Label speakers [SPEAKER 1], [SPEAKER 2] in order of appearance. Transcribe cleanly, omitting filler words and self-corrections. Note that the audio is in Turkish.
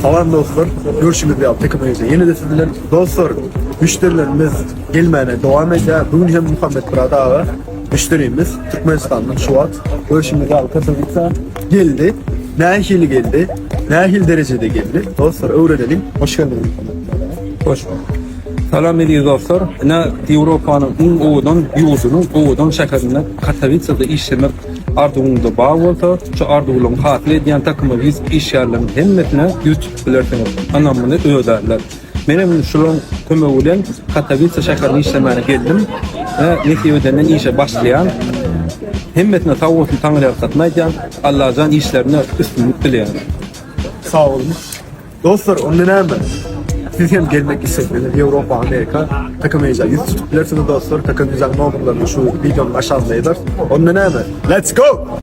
[SPEAKER 1] Salam dostlar, görüşümüz bir takımıyla yeni de sizler. Dostlar, müşterilerimiz gelmeyene devam ediyor. Bugün hem Muhammed Brada müşterimiz Türkmenistan'dan Şuat. Görüşümüz bir Katowice geldi. Nahil geldi. Nahil derecede geldi. Dostlar öğrenelim. Hoş geldiniz.
[SPEAKER 2] Hoş bulduk. Salam ediyoruz dostlar. Avrupa'nın oğudan, yüzünün oğudan şekerine Katowice'da işlemek arduğunda bağ olsa, şu arduğun katil ediyen takımı biz iş yerlerinin hemmetine yüz bilirsiniz. Anlamını öderler. Benim şunun kömöğüyle Katowice şekerini işlemeye geldim. Nesi ödenen işe başlayan, hemmetine sağ olsun Tanrı'ya satmayacağım. Allah'tan işlerine üstünlük dileyen.
[SPEAKER 1] Sağ olun. Dostlar, onun hemen siz hem gelmek isterseniz Avrupa, Amerika takımıyla yüz tutup bilirsiniz dostlar. Takım güzel numaralarını şu videonun aşağısında eder. Onun hemen let's go!